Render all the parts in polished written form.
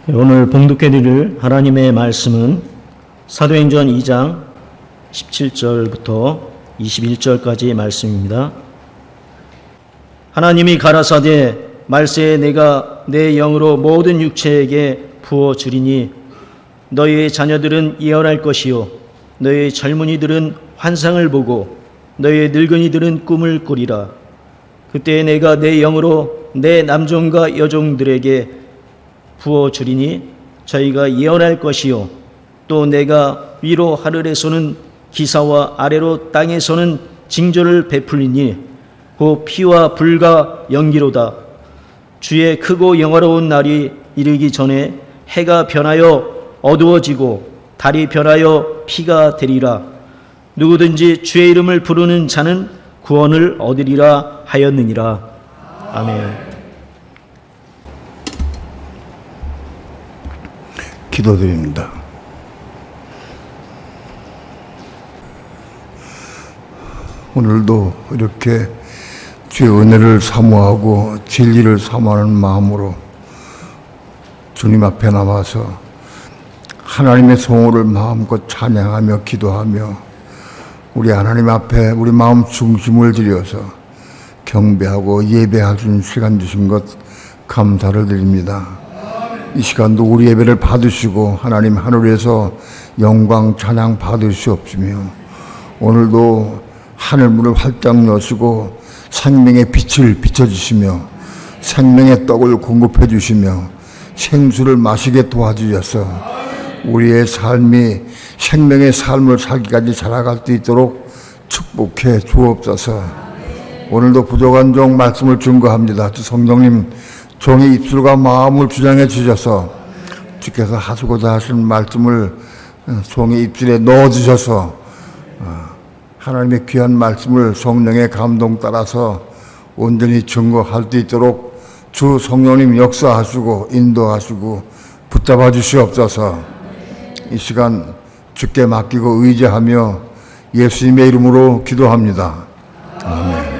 오늘 봉독해 드릴 하나님의 말씀은 사도행전 2장 17절부터 21절까지의 말씀입니다. 하나님이 가라사대 말세에 내가 내 영으로 모든 육체에게 부어 주리니 너희의 자녀들은 예언할 것이요 너희의 젊은이들은 환상을 보고 너희의 늙은이들은 꿈을 꾸리라. 그때 내가 내 영으로 내 남종과 여종들에게 부어 주리니 저희가 예언할 것이요 또 내가 위로 하늘에서는 기사와 아래로 땅에서는 징조를 베풀리니 그 피와 불과 연기로다. 주의 크고 영화로운 날이 이르기 전에 해가 변하여 어두워지고 달이 변하여 피가 되리라. 누구든지 주의 이름을 부르는 자는 구원을 얻으리라 하였느니라. 아멘. 기도드립니다. 오늘도 이렇게 주의 은혜를 사모하고 진리를 사모하는 마음으로 주님 앞에 나와서 하나님의 성호를 마음껏 찬양하며 기도하며 우리 하나님 앞에 우리 마음 중심을 들여서 경배하고 예배할 수 있는 시간 주신 것 감사를 드립니다. 이 시간도 우리 예배를 받으시고 하나님 하늘에서 영광 찬양 받으시옵시며 오늘도 하늘문을 활짝 여시고 생명의 빛을 비춰주시며 생명의 떡을 공급해 주시며 생수를 마시게 도와주셔서 우리의 삶이 생명의 삶을 살기까지 자라갈 수 있도록 축복해 주옵소서. 오늘도 부족한 종 말씀을 증거합니다. 주 성령님 종의 입술과 마음을 주장해 주셔서 주께서 하시고자 하신 말씀을 종의 입술에 넣어주셔서 하나님의 귀한 말씀을 성령의 감동 따라서 온전히 증거할 수 있도록 주 성령님 역사하시고 인도하시고 붙잡아 주시옵소서. 이 시간 주께 맡기고 의지하며 예수님의 이름으로 기도합니다. 아멘.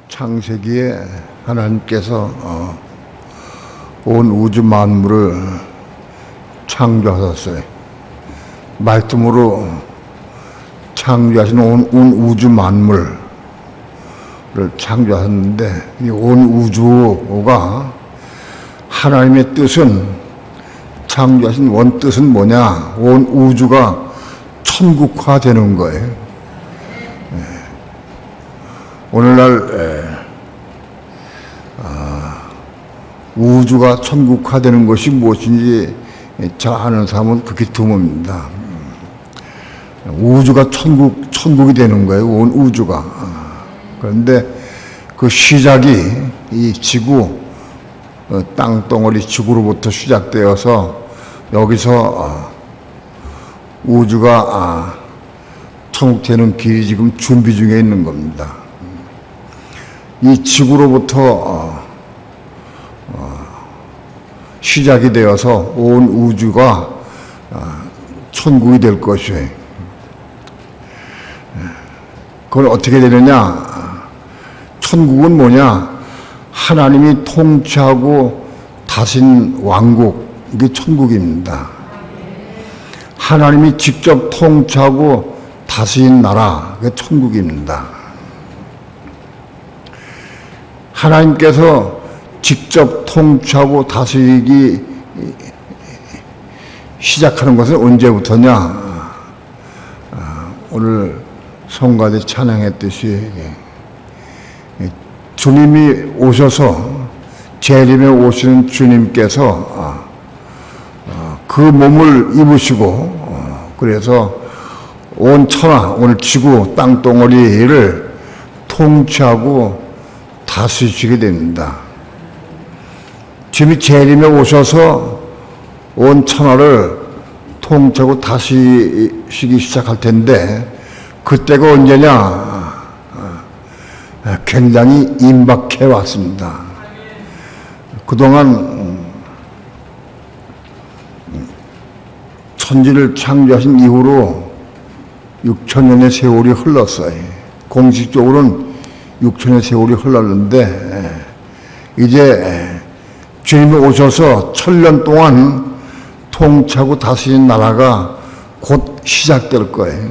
창세기에 하나님께서 온 우주 만물을 창조하셨어요. 말씀으로 창조하신 온 우주 만물을 창조하셨는데 이 온 우주가 하나님의 뜻은 창조하신 원 뜻은 뭐냐? 온 우주가 천국화되는 거예요. 오늘날 우주가 천국화되는 것이 무엇인지 잘 아는 사람은 극히 드뭅니다. 우주가 천국이 되는 거예요. 온 우주가. 그런데 그 시작이 이 지구, 땅덩어리 지구로부터 시작되어서 여기서 우주가 천국되는 길이 지금 준비 중에 있는 겁니다. 이 지구로부터 시작이 되어서 온 우주가 천국이 될 것이에요. 그건 어떻게 되느냐? 천국은 뭐냐? 하나님이 통치하고 다신 왕국, 이게 천국입니다. 하나님이 직접 통치하고 다스린 나라, 그게 천국입니다. 하나님께서 직접 통치하고 다스리기 시작하는 것은 언제부터냐? 오늘 성가대 찬양했듯이 주님이 오셔서 재림에 오시는 주님께서 그 몸을 입으시고 그래서 온 천하, 오늘 지구 땅덩어리를 통치하고 다스리시게 됩니다. 주님이 재림에 오셔서 온 천하를 통치하고 다스리시기 시작할 텐데 그때가 언제냐? 굉장히 임박해 왔습니다. 그동안 천지를 창조하신 이후로 6천년의 세월이 흘렀어요. 공식적으로는 6천년의 세월이 흘렀는데 이제 주님이 오셔서 1000년 동안 통치하고 다스리는 나라가 곧 시작될 거예요.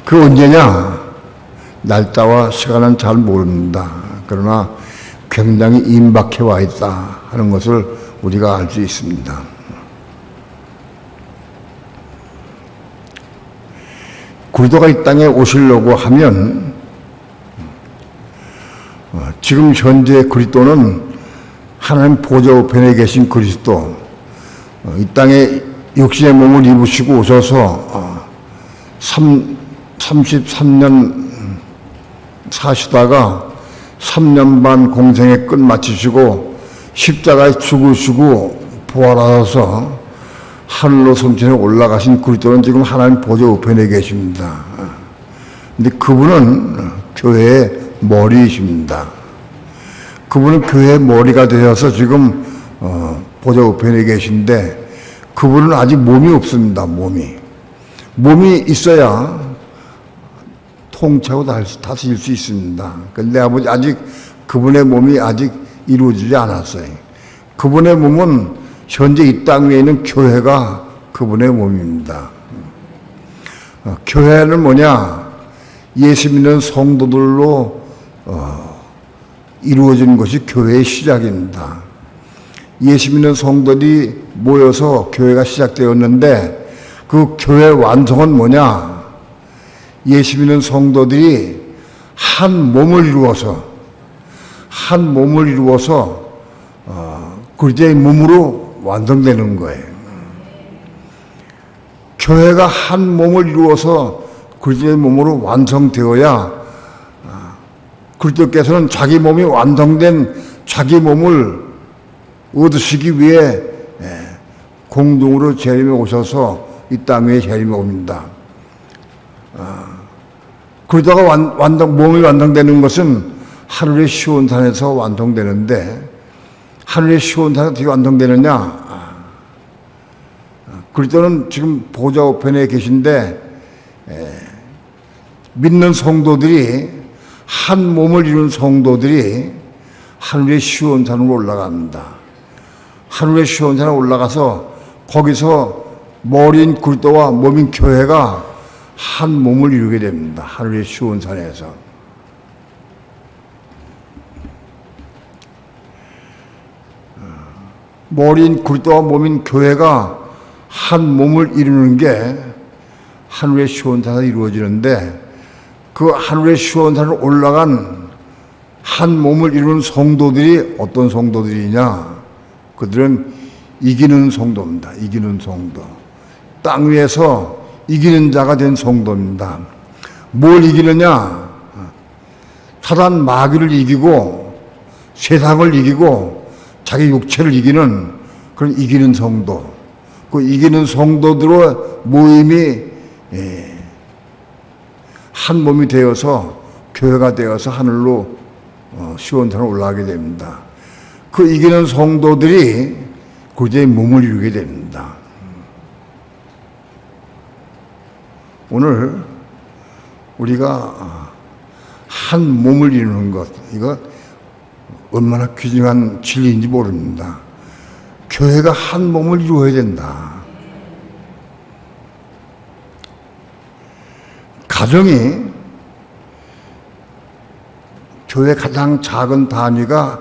그 언제냐? 날짜와 시간은 잘 모릅니다. 그러나 굉장히 임박해 와 있다 하는 것을 우리가 알 수 있습니다. 그리스도가 이 땅에 오시려고 하면 지금 현재 그리스도는 하나님 보좌 우편에 계신 그리스도, 이 땅에 육신의 몸을 입으시고 오셔서 33년 사시다가 3년 반 공생의 끝 마치시고 십자가에 죽으시고 부활하셔서 하늘로 성천에 올라가신 그리스도는 지금 하나님 보좌 우편에 계십니다. 근데 그분은 교회의 머리이십니다. 그분은 교회의 머리가 되어서 지금 보좌 우편에 계신데 그분은 아직 몸이 없습니다. 몸이 있어야 통치하고 다스릴 수 있습니다. 그런데 아버지 아직 그분의 몸이 아직 이루어지지 않았어요. 그분의 몸은 현재 이 땅 위에 있는 교회가 그분의 몸입니다. 교회는 뭐냐? 예수 믿는 성도들로 이루어진 것이 교회의 시작입니다. 예수 믿는 성도들이 모여서 교회가 시작되었는데 그 교회 완성은 뭐냐? 예수 믿는 성도들이 한 몸을 이루어서 그리스도의 몸으로 완성되는 거예요. 교회가 한 몸을 이루어서 그리스도의 몸으로 완성되어야 그리스도께서는 자기 몸이 완성된 자기 몸을 얻으시기 위해 공동으로 재림에 오셔서 이 땅 위에 재림에 옵니다. 그러다가 몸이 완성되는 것은 하늘의 시온산에서 완성되는데 하늘의 시온산이 어떻게 완성되느냐? 그리스도는 지금 보좌 우편에 계신데 믿는 성도들이 한 몸을 이룬 성도들이 하늘의 시온산으로 올라갑니다. 하늘의 시온산에 올라가서 거기서 머리인 그리스도와 몸인 교회가 한 몸을 이루게 됩니다. 하늘의 시온산에서. 머리인 그리스도와 몸인 교회가 한 몸을 이루는 게 하늘의 시온산에서 이루어지는데 그 하늘의 시온산을 올라간 한 몸을 이루는 성도들이 어떤 성도들이냐? 그들은 이기는 성도입니다. 이기는 성도. 땅 위에서 이기는 자가 된 성도입니다. 뭘 이기느냐? 사단 마귀를 이기고 세상을 이기고 자기 육체를 이기는 그런 이기는 성도. 그 이기는 성도들의 모임이 한 몸이 되어서 교회가 되어서 하늘로 시온산으로 올라가게 됩니다. 그 이기는 성도들이 그리스도의 몸을 이루게 됩니다. 오늘 우리가 한 몸을 이루는 것, 이거 얼마나 귀중한 진리인지 모릅니다. 교회가 한 몸을 이루어야 된다. 가정이 교회 가장 작은 단위가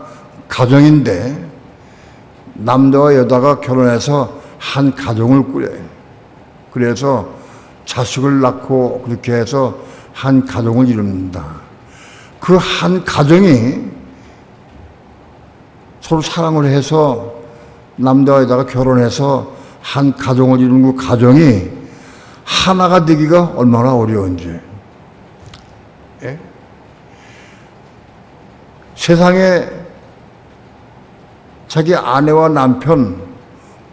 가정인데 남자와 여자가 결혼해서 한 가정을 꾸려요. 그래서 자식을 낳고 그렇게 해서 한 가정을 이룹니다. 그 한 가정이 서로 사랑을 해서 남자와 여자가 결혼해서 한 가정을 이루는 그 가정이 하나가 되기가 얼마나 어려운지. 예? 세상에 자기 아내와 남편,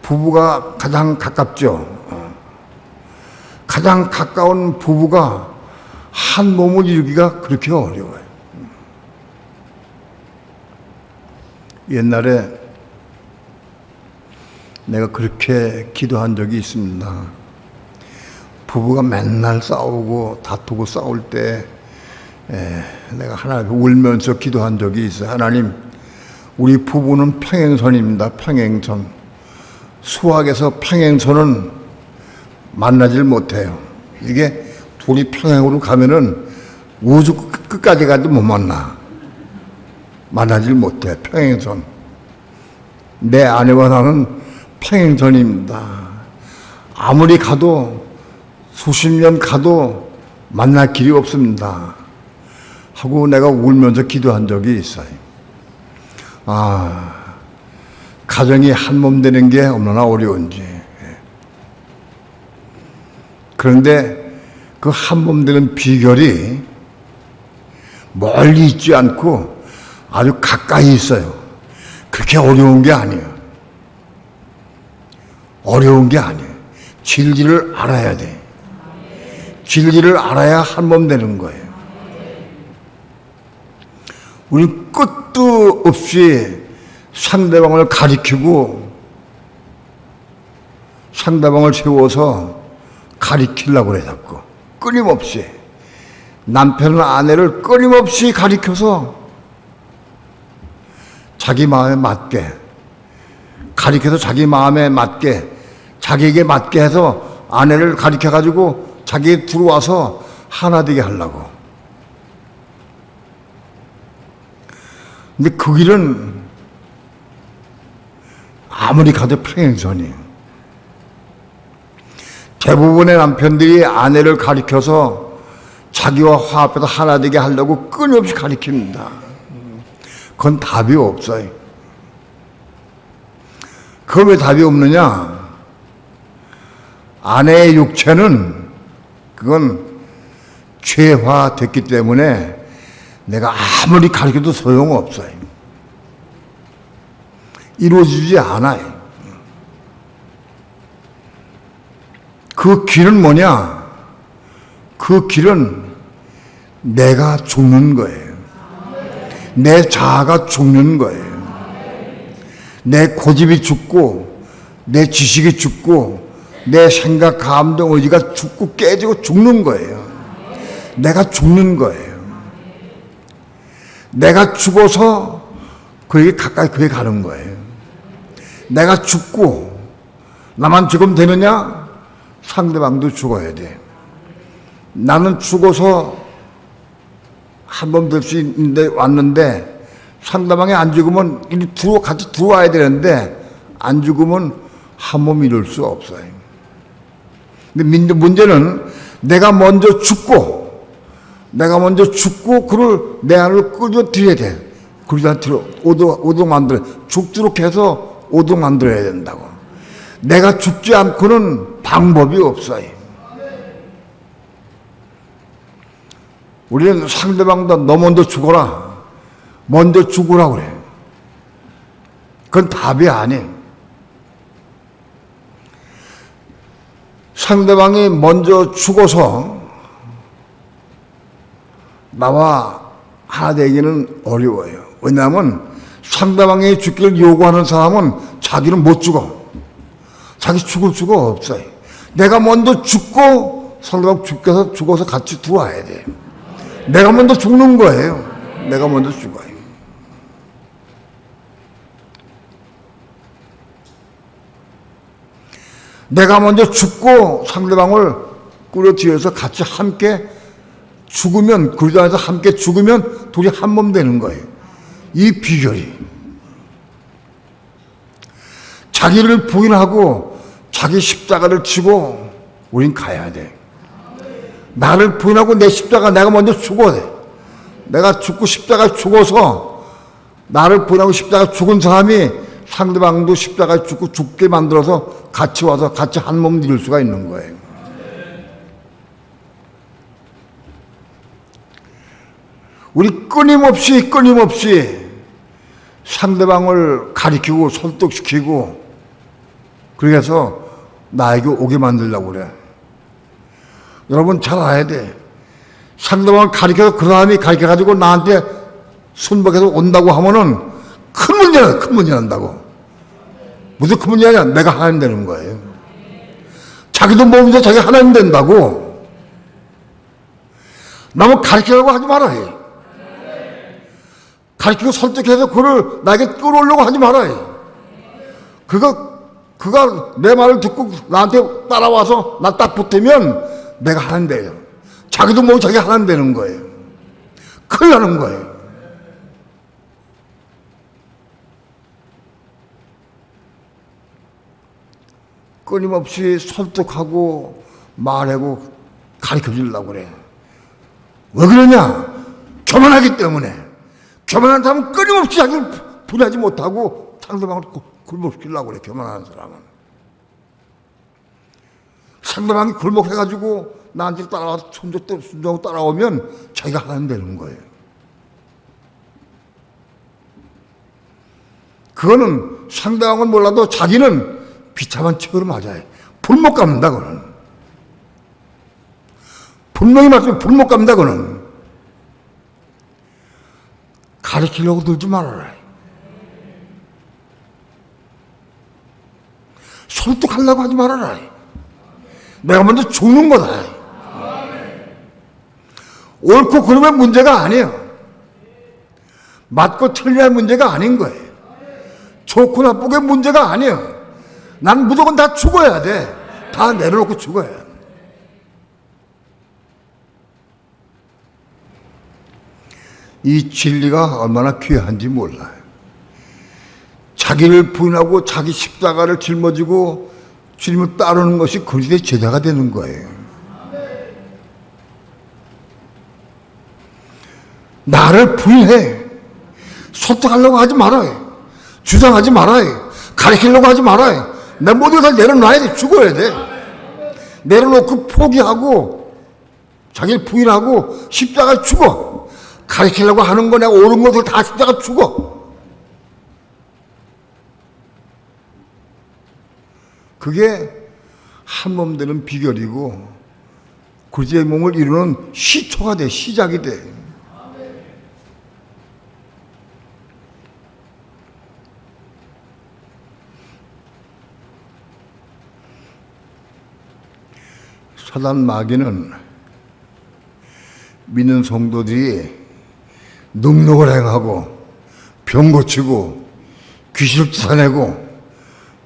부부가 가장 가깝죠. 가장 가까운 부부가 한 몸을 이루기가 그렇게 어려워요. 옛날에 내가 그렇게 기도한 적이 있습니다. 부부가 맨날 싸우고 다투고 싸울 때 내가 하나님 울면서 기도한 적이 있어요. 하나님, 우리 부부는 평행선입니다. 평행선. 수학에서 평행선은 만나질 못해요. 이게 둘이 평행으로 가면은 우주 끝까지 가도 못 만나. 만나질 못해. 평행선. 내 아내와 나는 평행선입니다. 아무리 가도 수십 년 가도 만날 길이 없습니다. 하고 내가 울면서 기도한 적이 있어요. 가정이 한 몸 되는 게 얼마나 어려운지. 그런데 그 한 몸 되는 비결이 멀리 있지 않고 아주 가까이 있어요. 그렇게 어려운 게 아니에요. 어려운 게 아니에요. 진리를 알아야 돼. 진리를 알아야 한 몸 되는 거예요. 우리 끝도 없이 상대방을 가리키고 상대방을 세워서 가리키려고 그래 자꾸. 끊임없이. 남편은 아내를 끊임없이 가리켜서 자기 마음에 맞게 가리켜서 자기 마음에 맞게 자기에게 맞게 해서 아내를 가리켜가지고 자기에 들어와서 하나 되게 하려고. 근데 그 길은 아무리 가도 평행선이에요. 대부분의 남편들이 아내를 가리켜서 자기와 화합해서 하나 되게 하려고 끊임없이 가리킵니다. 그건 답이 없어요. 그건 왜 답이 없느냐? 아내의 육체는 그건 죄화됐기 때문에 내가 아무리 가르쳐도 소용없어요. 이루어지지 않아요. 그 길은 뭐냐? 그 길은 내가 죽는 거예요. 내 자아가 죽는 거예요. 내 고집이 죽고 내 지식이 죽고 내 생각, 감정, 의지가 죽고 깨지고 죽는 거예요. 내가 죽는 거예요. 내가 죽어서 그에게 가까이 그에 가는 거예요. 내가 죽고 나만 죽으면 되느냐? 상대방도 죽어야 돼. 나는 죽어서 한 번 될 수 있는데 왔는데 상대방이 안 죽으면 같이 들어와야 되는데 안 죽으면 한 몸 이룰 수 없어요. 근데 문제는 내가 먼저 죽고 그를 내 안으로 끌어들여야 돼. 그러다 오도록 만들어 죽도록 해서 오도록 만들어야 된다고. 내가 죽지 않고는 방법이 없어요. 우리는 상대방도 너 먼저 죽어라. 먼저 죽으라고 그래. 그건 답이 아니에요. 상대방이 먼저 죽어서 나와 하나 되기는 어려워요. 왜냐하면 상대방이 죽기를 요구하는 사람은 자기는 못 죽어. 자기 죽을 수가 없어요. 내가 먼저 죽고 상대방 죽어서 같이 들어와야 돼요. 내가 먼저 죽는 거예요. 내가 먼저 죽어요. 내가 먼저 죽고 상대방을 끌어들여서 같이 함께 죽으면, 그 자리에서 함께 죽으면 둘이 한 몸 되는 거예요. 이 비결이. 자기를 부인하고 자기 십자가를 지고 우린 가야 돼. 나를 부인하고 내 십자가 내가 먼저 죽어야 돼. 내가 죽고 십자가 죽어서 나를 부인하고 십자가 죽은 사람이 상대방도 십자가 죽고 죽게 만들어서 같이 와서 같이 한 몸 이룰 수가 있는 거예요. 우리 끊임없이 상대방을 가리키고 설득시키고 그렇게 해서 나에게 오게 만들려고 그래. 여러분 잘 알아야 돼. 상대방을 가리켜서 그 사람이 가리켜가지고 나한테 순박해서 온다고 하면은 큰 문제 난다고. 무슨 큰 문제냐? 내가 하나님 되는 거예요. 자기도 모르면서 자기 하나님 된다고. 남을 가리키려고 하지 말아요. 가르치고 설득해서 그를 나에게 끌어오려고 하지 말아요. 그가 내 말을 듣고 나한테 따라와서 나 딱 붙으면 내가 하는 데요. 자기도 모르고 자기가 하는 되는 거예요. 큰일 나는 거예요. 끊임없이 설득하고 말하고 가르쳐 주려고 그래. 왜 그러냐? 교만하기 때문에. 교만한 사람은 끊임없이 자기를 분하지 못하고 상대방을 굴복시키려고 그래. 교만한 사람은. 상대방이 굴복해가지고 나한테 따라와서 순종하고 따라오면 자기가 하면 되는 거예요. 그거는 상대방은 몰라도 자기는 비참한 책으로 맞아요. 불못 갚는다, 그는. 분명히 말씀해, 불못 갚는다, 그는. 가르치려고 들지 말아라. 설득하려고 하지 말아라. 내가 먼저 죽는 거다. 옳고 그름의 문제가 아니에요. 맞고 틀려야 문제가 아닌 거예요. 좋고 나쁘게 문제가 아니에요. 난 무조건 다 죽어야 돼. 다 내려놓고 죽어야 돼. 이 진리가 얼마나 귀한지 몰라요. 자기를 부인하고 자기 십자가를 짊어지고 주님을 따르는 것이 그리스도의 제자가 되는 거예요. 나를 부인해. 설득하려고 하지 말아요. 주장하지 말아요. 가르치려고 하지 말아요. 내 모든 걸 다 내려놔야 돼. 죽어야 돼. 내려놓고 포기하고 자기를 부인하고 십자가에 죽어. 가르치려고 하는 거 내가 옳은 것을 다 십자가 죽어. 그게 한 몸 되는 비결이고 그리스도의 몸을 이루는 시초가 돼. 시작이 돼. 사단 마귀는 믿는 성도들이 능력을 행하고 병 고치고 귀신을 쫓아내고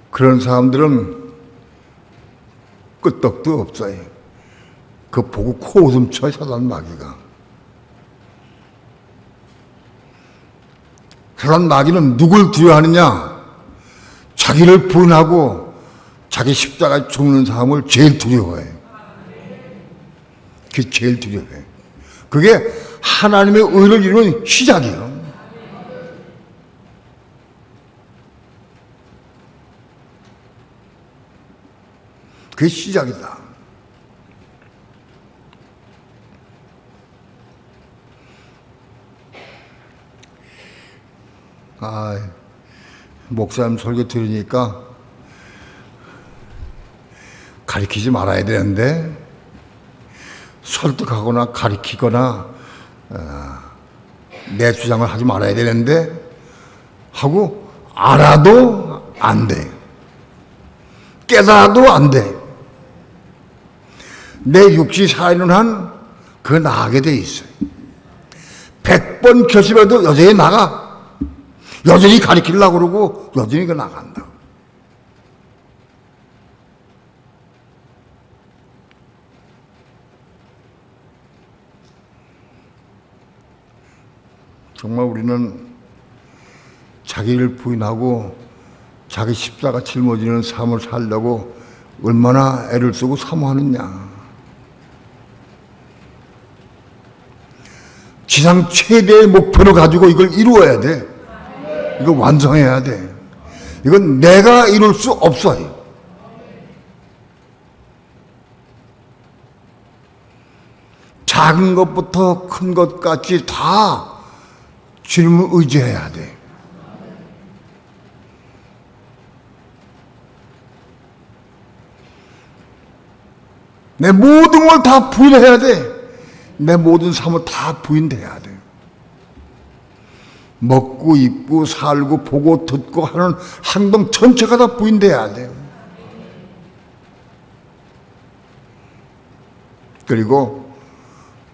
그런 사람들은 끄떡도 없어요. 그 보고 코웃음 쳐요, 사단 마귀가. 사단 마귀는 누굴 두려워하느냐? 자기를 부인하고 자기 십자가에 죽는 사람을 제일 두려워해요. 그게 제일 두려워요. 그게 하나님의 의를 이루는 시작이에요. 그게 시작이다. 목사님 설교 들으니까 가르치지 말아야 되는데 설득하거나 가르치거나 내 주장을 하지 말아야 되는데 하고 알아도 안 돼. 깨달아도 안 돼. 내 육시 살아있는 한 그거 나가게 돼 있어요. 100번 결심해도 여전히 나가. 여전히 가르치려고 그러고 여전히 그 나간다. 정말 우리는 자기를 부인하고 자기 십자가 짊어지는 삶을 살려고 얼마나 애를 쓰고 사모하느냐. 지상 최대의 목표를 가지고 이걸 이루어야 돼. 이걸 완성해야 돼. 이건 내가 이룰 수 없어요. 작은 것부터 큰 것까지 다 주님을 의지해야 돼. 내 모든 걸 다 부인해야 돼. 내 모든 삶을 다 부인돼야 돼. 먹고 입고 살고 보고 듣고 하는 행동 전체가 다 부인돼야 돼. 그리고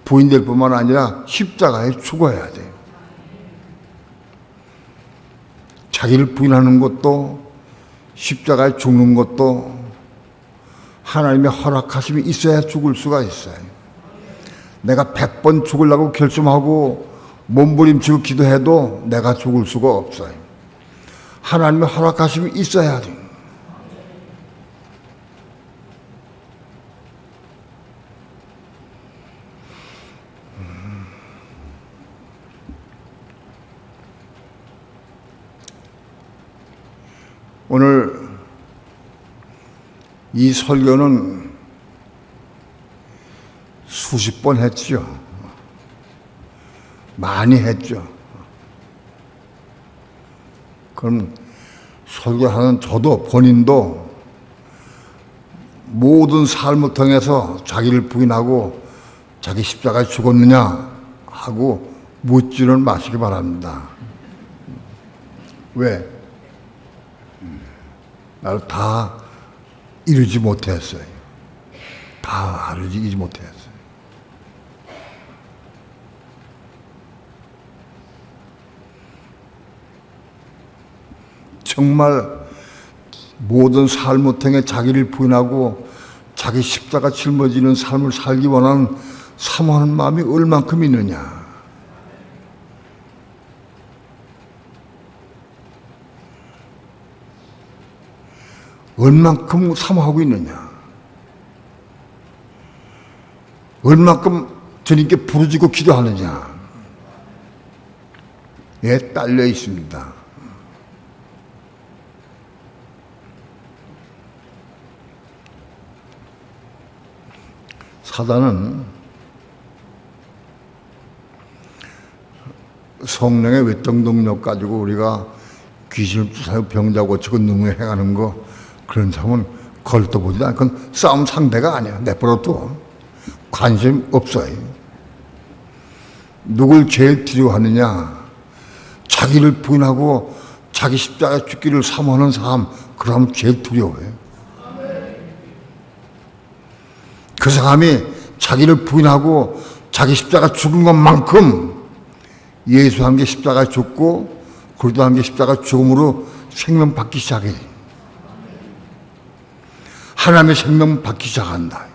부인될 뿐만 아니라 십자가에 죽어야 돼. 자기를 부인하는 것도 십자가에 죽는 것도 하나님의 허락하심이 있어야 죽을 수가 있어요. 내가 100번 죽으려고 결심하고 몸부림치고 기도해도 내가 죽을 수가 없어요. 하나님의 허락하심이 있어야 돼요. 오늘 이 설교는 수십 번 했죠. 많이 했죠. 그럼 설교하는 저도 본인도 모든 삶을 통해서 자기를 부인하고 자기 십자가에 죽었느냐 하고 묻지는 마시기 바랍니다. 왜? 나를 다 이루지 못했어요. 다 이루지 못했어요. 정말 모든 삶을 통해 자기를 부인하고 자기 십자가 짊어지는 삶을 살기 원하는 사모하는 마음이 얼만큼 있느냐. 얼만큼 사모하고 있느냐. 얼만큼 주님께 부르짖고 기도하느냐. 예, 딸려 있습니다. 사단은 성령의 외적 능력 가지고 우리가 귀신을 쫓아내고 병자 고치고 능력 행하는 거, 그런 사람은 걸도 보지도 않고 그건 싸움 상대가 아니야. 내버려둬. 관심 없어요. 누굴 제일 두려워하느냐? 자기를 부인하고 자기 십자가에 죽기를 사모하는 사람, 그 사람 제일 두려워해요. 그 사람이 자기를 부인하고 자기 십자가 죽은 것만큼 예수 한 게 십자가 죽고 그리스도 한 게 십자가 죽음으로 생명 받기 시작해. 하나님의 생명 받기 시작한다.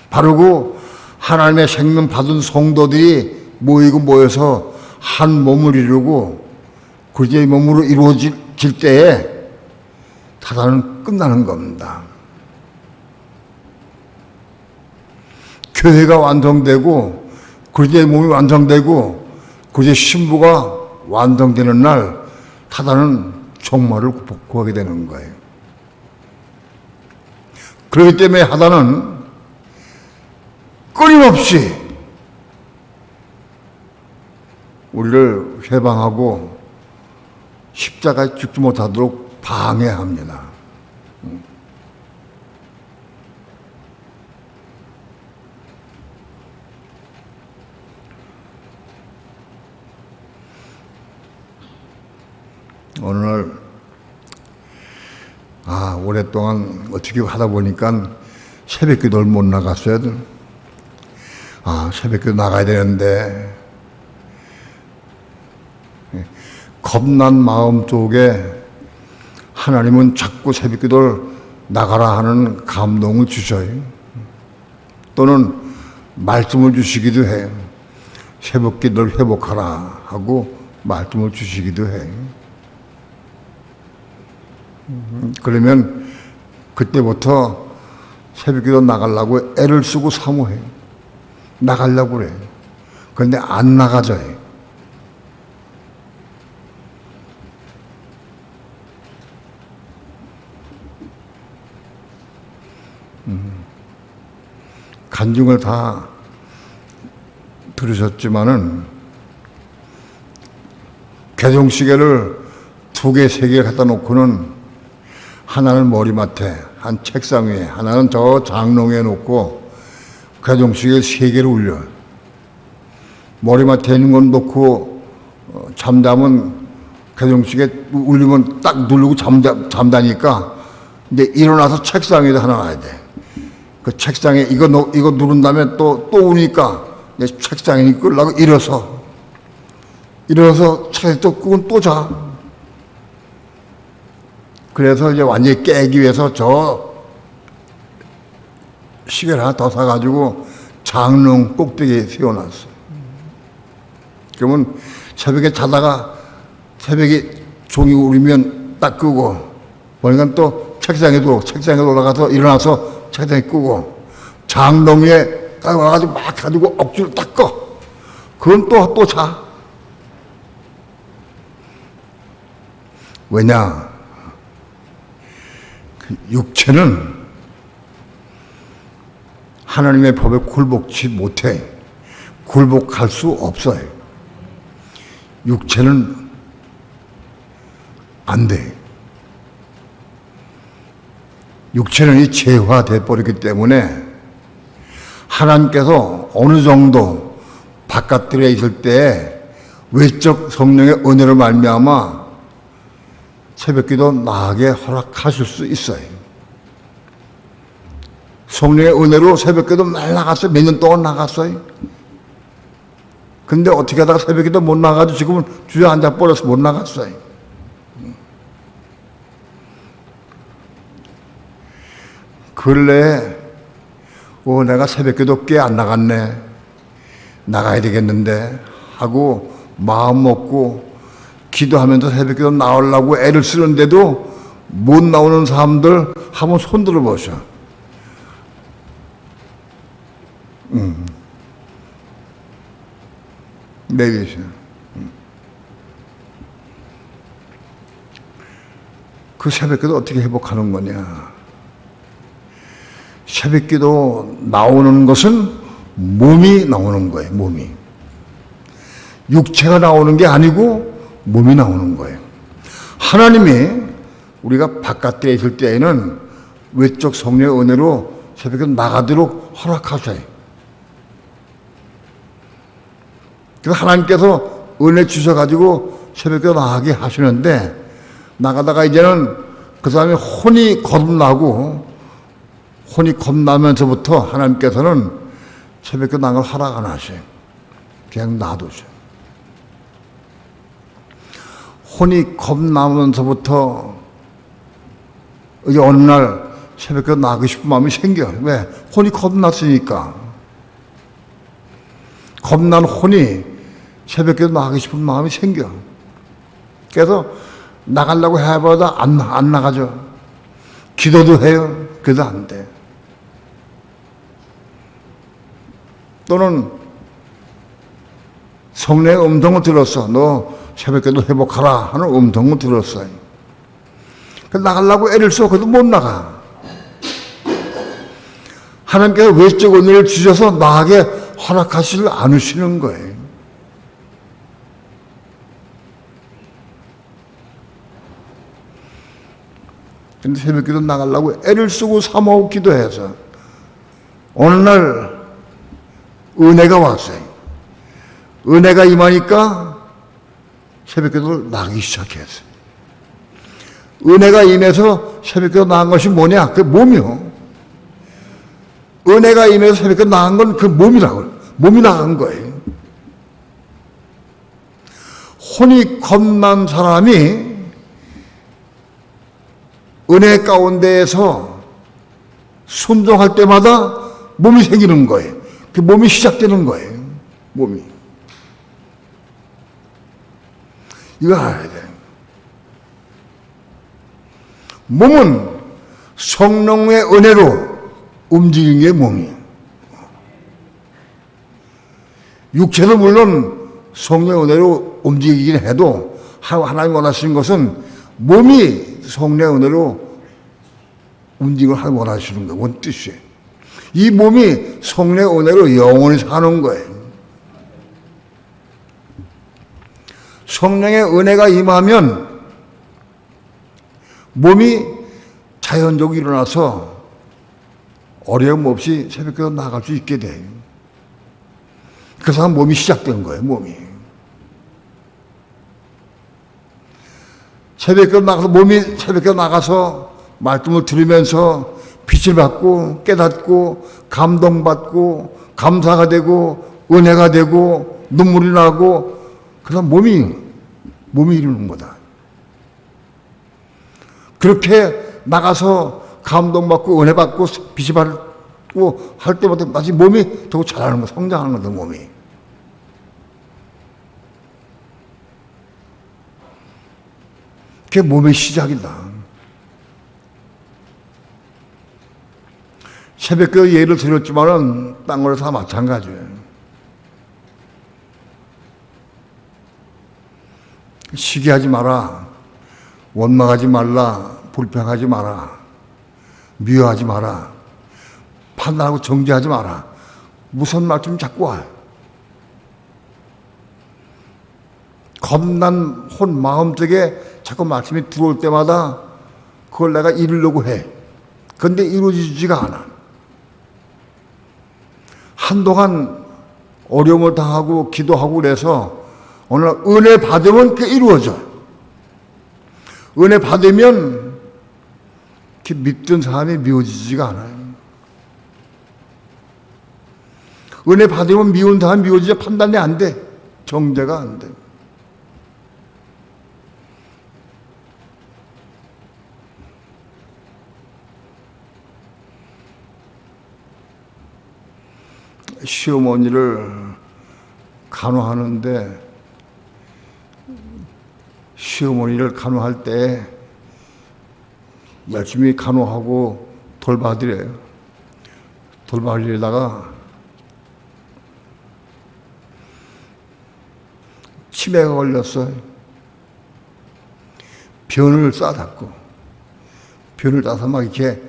바로 그 하나님의 생명 받은 성도들이 모여서 한 몸을 이루고 그리스도의 몸으로 이루어질 때에 사단은 끝나는 겁니다. 교회가 완성되고 그리스도의 몸이 완성되고 그리스도의 신부가 완성되는 날 사단은 종말을 구하게 되는 거예요. 그렇기 때문에 사단은 끊임없이 우리를 해방하고 십자가에 죽지 못하도록 방해합니다. 어느 날 오랫동안 어떻게 하다 보니까 새벽기도를 못 나갔어요. 새벽기도 나가야 되는데 겁난 마음 속에 하나님은 자꾸 새벽기도를 나가라 하는 감동을 주셔요. 또는 말씀을 주시기도 해요. 새벽기도를 회복하라 하고 말씀을 주시기도 해요. 그러면 그때부터 새벽기도 나가려고 애를 쓰고 사모해요. 나가려고 그래요. 그런데 안 나가져요. 간증을 다 들으셨지만은 개종시계를 2개, 3개 갖다 놓고는 하나는 머리맡에, 한 책상 위에, 하나는 저 장롱에 놓고 개종시계를 3개를 울려요. 머리맡에 있는 건 놓고 잠자면 개종시계 울리면 딱 누르고 잠자니까 이제 일어나서 책상 위에 하나 놔야 돼. 그 책상에 이거 누른 다음에 또 우니까 내 책상에 끌라고 일어서 책에 또 끄고 또 자. 그래서 이제 완전히 깨기 위해서 저 시계를 하나 더 사가지고 장롱 꼭대기에 세워놨어. 그러면 새벽에 자다가 새벽에 종이 울리면 딱 끄고 보니까 또 책상에 올라가서 일어나서 책상에 끄고 장롱 위에 딱 와가지고 막 가지고 억지로 딱 꺼. 그건 또 자. 왜냐? 그 육체는 하나님의 법에 굴복치 못해. 굴복할 수 없어요. 육체는 안 돼. 육체는 이 죄화돼 버렸기 때문에 하나님께서 어느 정도 바깥들에 있을 때 외적 성령의 은혜로 말미암아 새벽기도 나가게 허락하실 수 있어요. 성령의 은혜로 새벽기도 날 나갔어요. 몇 년 동안 나갔어요. 근데 어떻게 하다가 새벽기도 못 나가도 지금은 주저앉아 버려서 못 나갔어요. 근래에 내가 새벽기도 꽤 안 나갔네. 나가야 되겠는데 하고 마음 먹고 기도하면서 새벽기도 나오려고 애를 쓰는데도 못 나오는 사람들 한번 손 들어보셔. 내리셔. 그 새벽기도 어떻게 회복하는 거냐? 새벽기도 나오는 것은 몸이 나오는 거예요. 몸이. 육체가 나오는 게 아니고 몸이 나오는 거예요. 하나님이 우리가 바깥에 있을 때에는 외적 성령의 은혜로 새벽기도 나가도록 허락하세요. 그래서 하나님께서 은혜 주셔가지고 새벽기도 나가게 하시는데 나가다가 이제는 그 사람이 혼이 겁나면서부터 하나님께서는 새벽기도 나가는 걸 허락 안 하셔요. 그냥 놔두셔. 혼이 겁나면서부터 이제 어느 날 새벽기도 나가고 싶은 마음이 생겨. 왜? 혼이 겁났으니까. 겁난 혼이 새벽기도 나가고 싶은 마음이 생겨. 그래서 나가려고 해봐도 안 나가죠. 기도도 해요. 그래도 안 돼. 또는 성령의 음성을 들었어. 너 새벽기도 회복하라 하는 음성을 들었어요. 그래서 나가려고 애를 써. 그래도 못 나가. 하나님께서 외적 은혜를 주셔서 나가게 허락하시지 않으시는 거예요. 근데 새벽기도 나가려고 애를 쓰고 사모하고 기도해서 어느 날 은혜가 왔어요. 은혜가 임하니까 새벽기도를 나가기 시작했어요. 은혜가 임해서 새벽기도 나간 것이 뭐냐? 그 몸이요. 은혜가 임해서 새벽기도 나간 건 그 몸이라고. 몸이 나간 거예요. 혼이 겁난 사람이 은혜 가운데에서 순종할 때마다 몸이 생기는 거예요. 그 몸이 시작되는 거예요. 몸이. 이거 알아야 돼. 몸은 성령의 은혜로 움직이는 게 몸이에요. 육체도 물론 성령의 은혜로 움직이긴 해도 하나님 원하시는 것은 몸이 성령의 은혜로 움직임을 원하시는 거예요. 원 뜻이에요. 이 몸이 성령의 은혜로 영원히 사는 거예요. 성령의 은혜가 임하면 몸이 자연적으로 일어나서 어려움 없이 새벽기도 나갈 수 있게 돼요. 그래서 몸이 시작된 거예요. 몸이. 새벽기도 나가서 말씀을 들으면서 빛을 받고 깨닫고 감동받고 감사가 되고 은혜가 되고 눈물이 나고 그다음 몸이 이루는 거다. 그렇게 나가서 감동받고 은혜 받고 빛이 받고 할 때마다 마치 몸이 더 자라는 거, 성장하는 거다, 몸이. 그게 몸의 시작이다. 새벽에 예를 드렸지만은 딴 거는 다 마찬가지예요. 시기하지 마라. 원망하지 말라. 불평하지 마라. 미워하지 마라. 판단하고 정죄하지 마라. 무슨 말씀 자꾸 와. 겁난 혼 마음속에 자꾸 말씀이 들어올 때마다 그걸 내가 이루려고 해. 그런데 이루어지지가 않아. 한동안 어려움을 당하고 기도하고 그래서 어느 날 은혜 받으면 그게 이루어져. 은혜 받으면 믿던 사람이 미워지지가 않아요. 은혜 받으면 미운 사람이 미워지지 판단이 안 돼. 정죄가 안 돼. 시어머니를 간호하는데 시어머니를 간호할 때 열심히 간호하고 돌봐드려요. 돌봐드리다가 치매가 걸렸어요. 변을 싸닫고 변을 따서 막 이렇게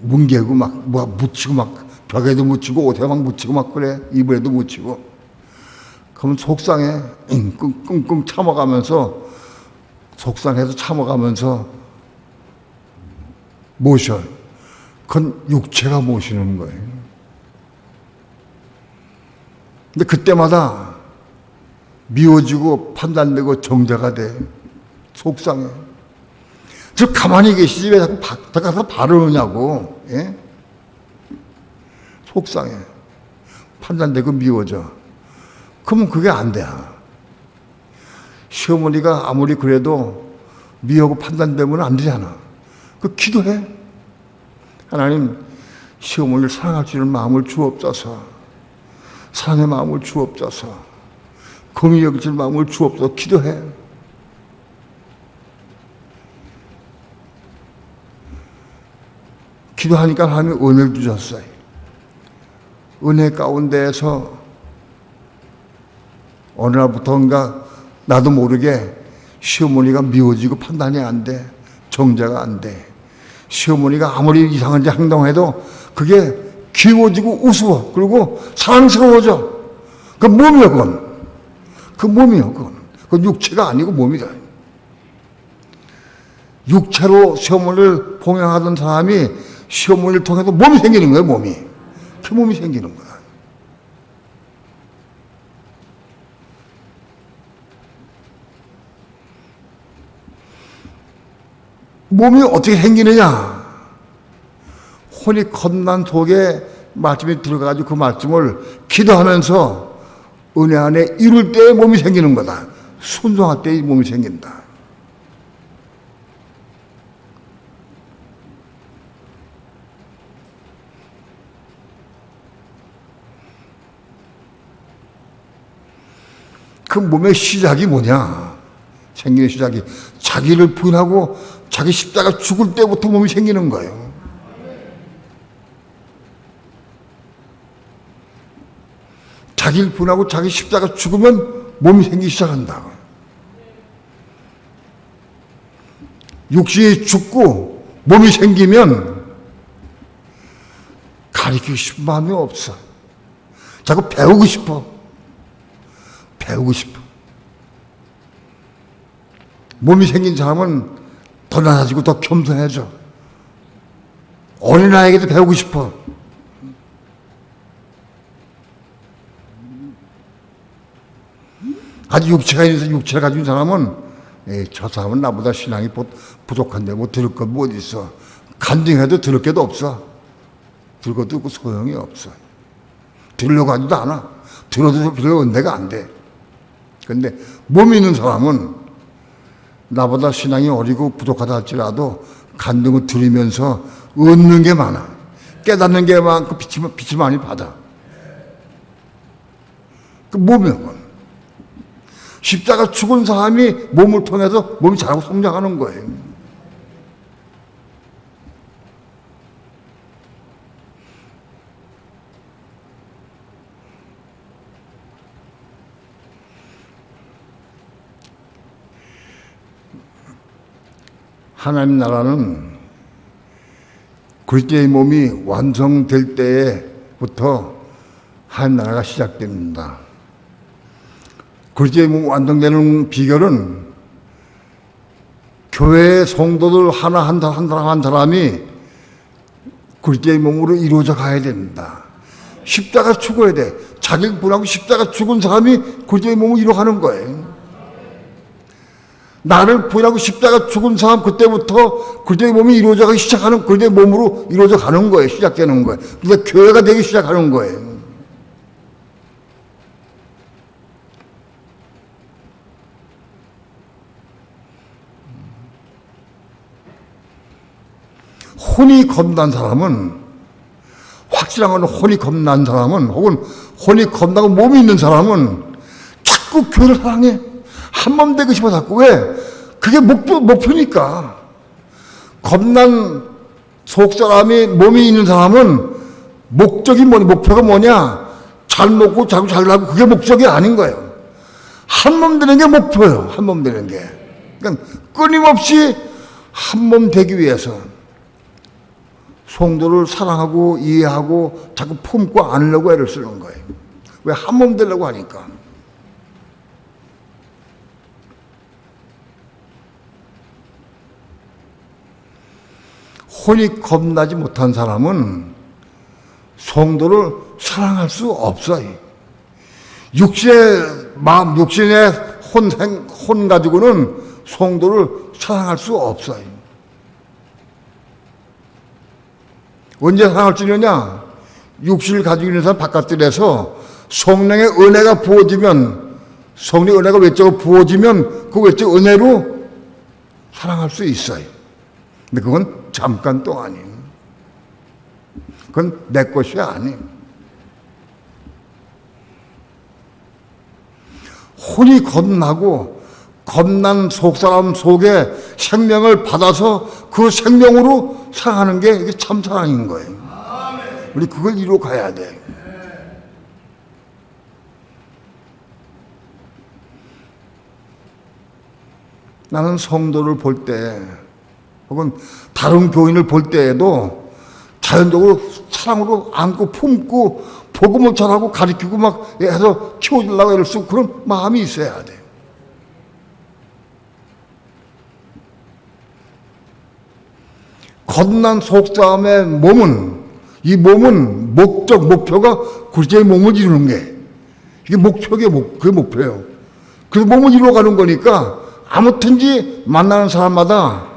뭉개고 막 뭐 묻히고 막 벽에도 묻히고 옷에 막 묻히고 막 그래. 이불에도 묻히고. 그러면 속상해. 끙끙 참아가면서 속상해서 참아가면서 모셔. 그건 육체가 모시는 거예요. 근데 그때마다 미워지고 판단되고 정죄가 돼. 속상해. 저 가만히 계시지 왜 자꾸 가서 바르느냐고. 예? 속상해. 판단되고 미워져. 그러면 그게 안 돼. 시어머니가 아무리 그래도 미워하고 판단되면 안 되잖아. 그 기도해. 하나님, 시어머니를 사랑할 수 있는 마음을 주옵소서. 사랑의 마음을 주옵소서. 긍휼히 여길 마음을 주옵소서. 기도해. 기도하니까 하나님이 은혜를 주셨어요. 은혜 가운데에서 어느 날부터인가 나도 모르게 시어머니가 미워지고 판단이 안 돼. 정죄가 안 돼. 시어머니가 아무리 이상한 행동해도 그게 귀여워지고 우스워. 그리고 사랑스러워져. 그 몸이야, 그건. 그 몸이야, 그건. 그건 육체가 아니고 몸이다. 육체로 시어머니를 봉양하던 사람이 시어머니를 통해서 몸이 생기는 거예요, 몸이. 그 몸이 생기는 거야. 몸이 어떻게 생기느냐? 혼이 겁난 속에 말씀이 들어가가지고 그 말씀을 기도하면서 은혜 안에 이룰 때 몸이 생기는 거다. 순종할 때 몸이 생긴다. 그 몸의 시작이 뭐냐? 생기는 시작이 자기를 부인하고 자기 십자가 죽을 때부터 몸이 생기는 거예요. 자기를 부인하고 자기 십자가 죽으면 몸이 생기기 시작한다. 육신이 죽고 몸이 생기면 가르치고 싶은 마음이 없어. 자꾸 배우고 싶어. 배우고 싶어. 몸이 생긴 사람은 더 나아지고 더 겸손해져. 어린아이에게도 배우고 싶어. 아주 육체가 있는 육체를 가진 사람은 저 사람은 나보다 신앙이 부족한데 뭐 들을 것 뭐 어디 있어. 간증해도 들을 게도 없어. 들을 것도 없고 소용이 없어. 들으려고 하지도 않아. 들어도 별로 은혜가 안 돼. 그런데 몸이 있는 사람은 나보다 신앙이 어리고 부족하다 할지라도 간증을 들으면서 얻는 게 많아. 깨닫는 게 많고 빛이 많이 받아. 그 몸이건 십자가 죽은 사람이 몸을 통해서 몸이 자라고 성장하는 거예요. 하나님 나라는 그리스도의 몸이 완성될 때부터 하나님 나라가 시작됩니다. 그리스도의 몸이 완성되는 비결은 교회의 성도들 하나 한 사람이 그리스도의 몸으로 이루어져 가야 됩니다. 십자가 죽어야 돼. 자기를 부인하고 십자가 죽은 사람이 그리스도의 몸을 이루어가는 거예요. 나를 부인하고 십자가 죽은 사람, 그때부터 그리스도의 몸이 이루어져 가기 시작하는, 그리스도의 몸으로 이루어져 가는 거예요. 시작되는 거예요. 그러니까 교회가 되기 시작하는 거예요. 혼이 겁난 사람은, 확실한 건 혼이 겁난 사람은, 혹은 혼이 겁나고 몸이 있는 사람은 자꾸 교회를 사랑해. 한 몸 되고 싶어 자꾸. 왜? 그게 목표니까. 겁난 속사람이 몸이 있는 사람은 목표가 뭐냐? 잘 먹고 잘 살고 그게 목적이 아닌 거예요. 한 몸 되는 게 목표예요. 한 몸 되는 게. 그러니까 끊임없이 한 몸 되기 위해서 성도를 사랑하고 이해하고 자꾸 품고 안으려고 애를 쓰는 거예요. 왜? 한 몸 되려고 하니까. 혼이 겁나지 못한 사람은 성도를 사랑할 수 없어요. 육신의 마음, 육신의 혼 가지고는 성도를 사랑할 수 없어요. 언제 사랑할 수 있느냐? 육신을 가지고 있는 사람 바깥들에서 성령의 은혜가 부어지면, 성령의 은혜가 외적으로 부어지면 그 외적 은혜로 사랑할 수 있어요. 근데 그건 잠깐 동안이에요. 그건 내 것이 아니에요. 혼이 겁나고 겁난 속사람 속에 생명을 받아서 그 생명으로 사랑하는 게 이게 참 사랑인 거예요. 우리 그걸 이루어 가야 돼. 나는 성도를 볼 때, 혹은 다른 교인을 볼 때에도 자연적으로 사랑으로 안고 품고 복음을 전하고 가르치고 막 해서 키워주려고 애를 쓰고 그런 마음이 있어야 돼. 겁난 속사람의 몸은, 이 몸은 목표가 그리스도의 몸을 이루는 게, 이게 그게 목표예요. 그래서 몸을 이루어가는 거니까 아무튼지 만나는 사람마다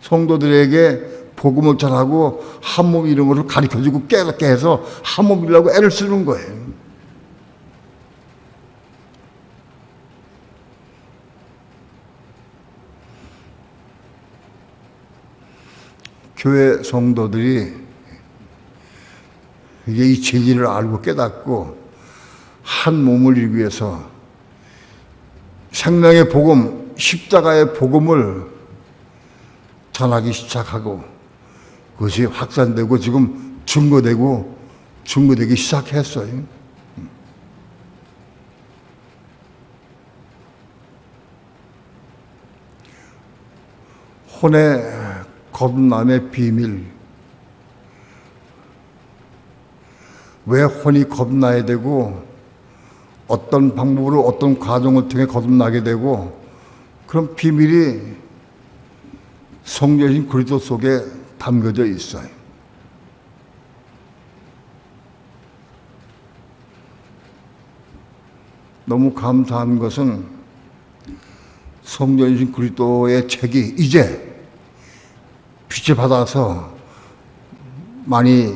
성도들에게 복음을 전하고 한 몸 이런 것을 가르쳐주고 깨닫게 해서 한 몸이라고 애를 쓰는 거예요. 교회 성도들이 이게 이 진리를 알고 깨닫고 한 몸을 이루기 위해서 생명의 복음, 십자가의 복음을 전하기 시작하고 그것이 확산되고 지금 증거되기 시작했어요. 혼의 겁남의 비밀. 왜 혼이 겁나야 되고 어떤 방법으로 어떤 과정을 통해 거듭나게 되고 그런 비밀이 성령인 그리스도 속에 담겨져 있어요. 너무 감사한 것은 성령이신 그리스도의 책이 이제 빛을 받아서 많이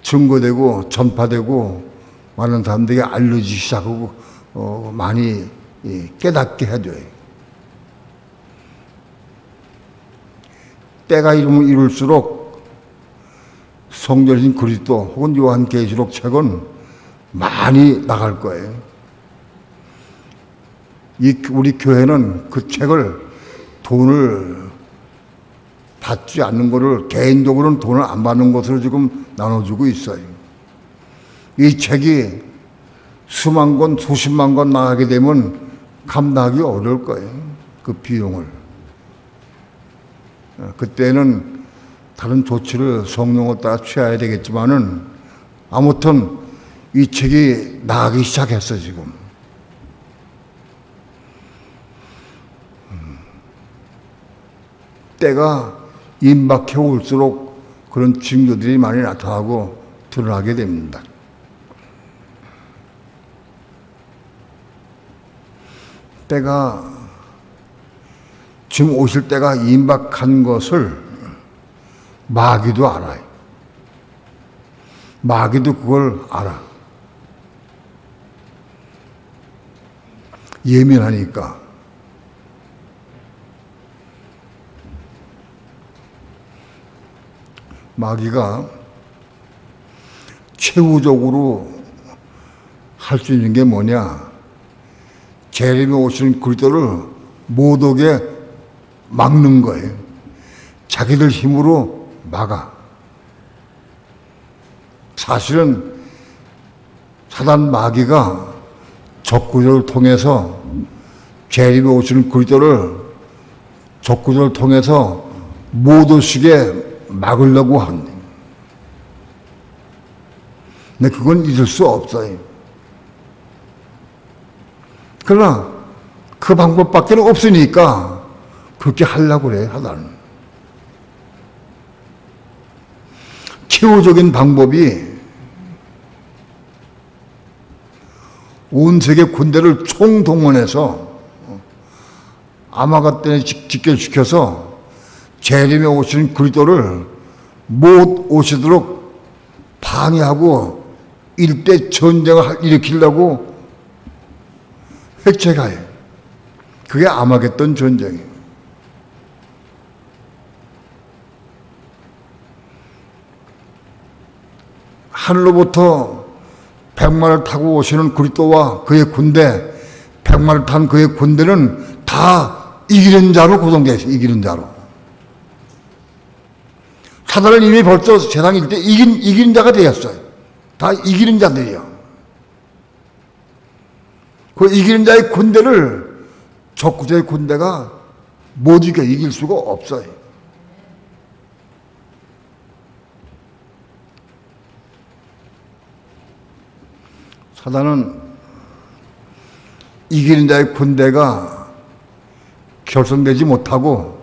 증거되고 전파되고 많은 사람들에게 알려지기 시작하고 많이 깨닫게 해줘요. 때가 이룰수록 성전인 그리스도 혹은 요한계시록 책은 많이 나갈 거예요. 우리 교회는 그 책을 돈을 받지 않는 것을, 개인적으로는 돈을 안 받는 것으로 지금 나눠주고 있어요. 이 책이 수만 권, 수십만 권 나가게 되면 감당하기 어려울 거예요. 그 비용을. 그때는 다른 조치를 성령을 따라 취해야 되겠지만은 아무튼 이 책이 나가기 시작했어, 지금. 때가 임박해 올수록 그런 징조들이 많이 나타나고 드러나게 됩니다. 때가 지금 오실 때가 임박한 것을 마귀도 알아요. 마귀도 그걸 알아. 예민하니까. 마귀가 최후적으로 할 수 있는 게 뭐냐? 재림에 오시는 그리스도를 못 오게 막는 거예요. 자기들 힘으로 막아. 사실은 사단 마귀가 적구절을 통해서 재림에 오시는 그리스도를 적구절을 통해서 못 오시게 막으려고 합니다. 근데 그건 잊을 수 없어요. 그러나 그 방법밖에 없으니까 그렇게 하려고 그래요, 하나는. 최후적인 방법이 온 세계 군대를 총동원해서 아마겟돈에 직결시켜서 재림에 오신 그리스도를 못 오시도록 방해하고 일대 전쟁을 일으키려고 획책하여. 그게 아마겟돈 전쟁이에요. 하늘로부터 백마를 타고 오시는 그리스도와 그의 군대, 백마를 탄 그의 군대는 다 이기는 자로 구성되어 있어요. 이기는 자로. 사단은 이미 벌써 세상 일대 이기는 자가 되었어요. 다 이기는 자들이요. 그 이기는 자의 군대를 적구자의 군대가 못 이길 수가 없어요. 사단은 이기는 자의 군대가 결성되지 못하고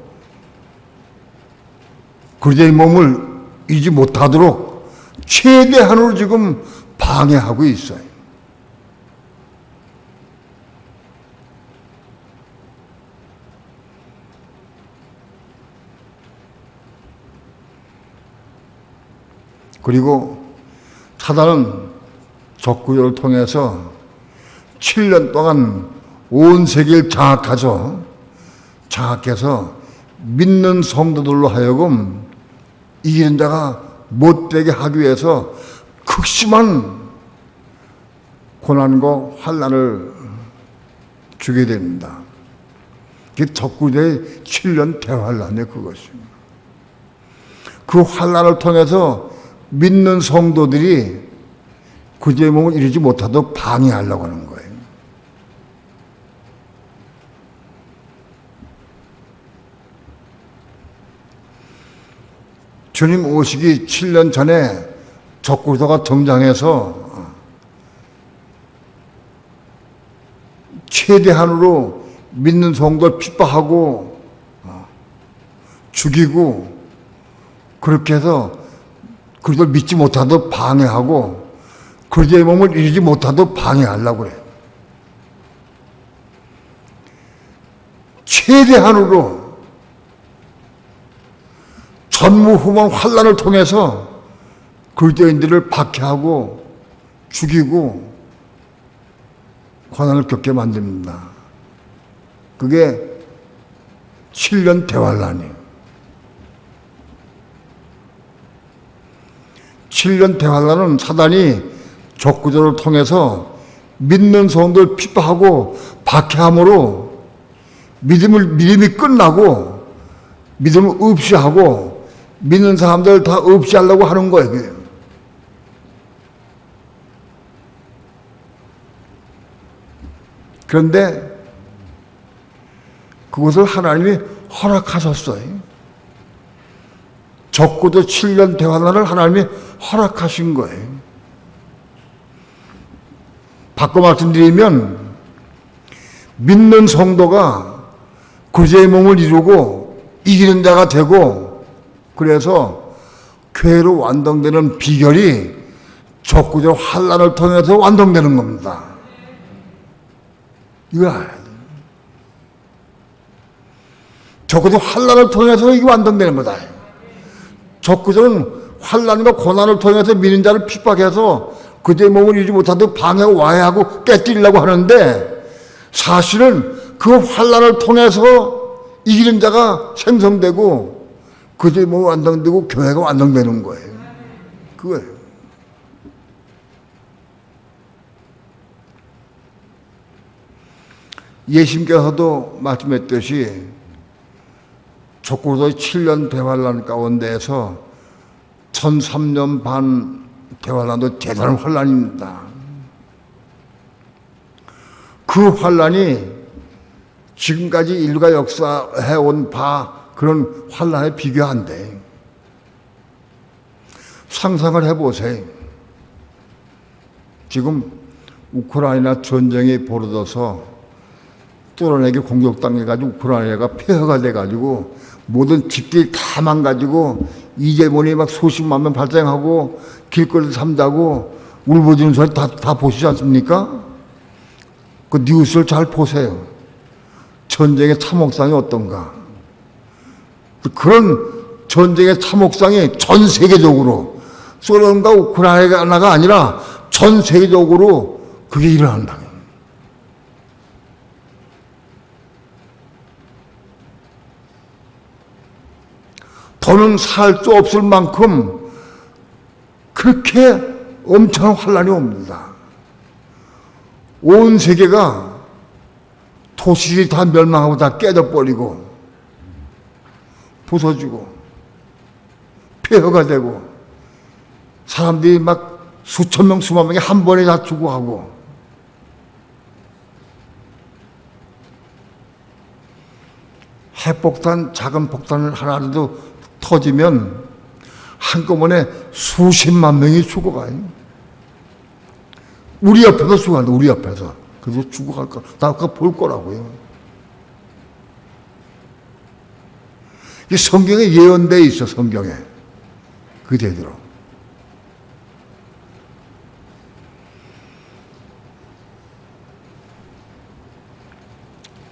그리스도의 몸을 이기지 못하도록 최대한으로 지금 방해하고 있어요. 그리고 사단은 적구절을 통해서 7년 동안 온 세계를 장악해서 믿는 성도들로 하여금 이기는 자가 못되게 하기 위해서 극심한 고난과 환난을 주게 됩니다. 그게 적구절의 7년 대환란이에요, 그것이. 그 환난을 통해서 믿는 성도들이 그리스도의 몸을 이루지 못하도록 방해하려고 하는 거예요. 주님 오시기 7년 전에 적그리스도가 등장해서 최대한으로 믿는 성도를 핍박하고 죽이고 그렇게 해서 그리스도를 믿지 못하도록 방해하고 그리스도의 몸을 이루지 못하도록 방해하려고 그래요. 최대한으로 전무후무한 환난을 통해서 그리스도인들을 박해하고 죽이고 고난을 겪게 만듭니다. 그게 7년 대환란이에요. 7년 대환란은 사단이 적구절을 통해서 믿는 성도를 핍박하고 박해함으로 믿음이 끝나고 믿음을 없이 하고 믿는 사람들 다 없이 하려고 하는 거예요. 그게. 그런데 그것을 하나님이 허락하셨어요. 적고도 7년 대환란을 하나님이 허락하신 거예요. 바꿔 말씀드리면 믿는 성도가 그리스도의 몸을 이루고 이기는 자가 되고 그래서 교회로 완성되는 비결이 적구적 환란을 통해서 완성되는 겁니다. 이걸 알아야 돼요. 적구적 환란을 통해서 이게 완성되는 거다. 적구적은 환란과 고난을 통해서 믿는 자를 핍박해서 그들의 몸을 이루지 못하도록 방해하고 와해하고 깨뜨리려고 하는데 사실은 그 환란을 통해서 이기는 자가 생성되고 그들의 몸이 완성되고 교회가 완성되는 거예요. 그거예요. 예수님께서도 말씀했듯이 적고도 7년 대환란 가운데에서 1003년 반 대환란도 대단한 환란입니다. 그 환란이 지금까지 인류가 역사해온 바 그런 환란에 비교 안 돼. 상상을 해보세요. 지금 우크라이나 전쟁이 벌어져서 뚫어내기 공격당해가지고 우크라이나가 폐허가 돼가지고 모든 집들이 다 망가지고 이재문이 막 수십만 명 발생하고 길거리 삼자고 울부짖는 소리 다 보시지 않습니까? 그 뉴스를 잘 보세요. 전쟁의 참혹상이 어떤가. 그런 전쟁의 참혹상이 전 세계적으로 소련과 우크라이나가 아니라 전 세계적으로 그게 일어난다. 더는 살 수 없을 만큼 그렇게 엄청난 환란이 옵니다. 온 세계가 도시들이 다 멸망하고 다 깨져버리고 부서지고 폐허가 되고 사람들이 막 수천 명 수만 명이 한 번에 다 죽어가고 핵폭탄 작은 폭탄을 하나라도 터지면 한꺼번에 수십만 명이 죽어가요. 우리 옆에서 죽어간다. 우리 옆에서. 그래서 죽어갈 거. 다 그거 볼 거라고요. 이 성경에 예언되어 있어. 성경에. 그대로.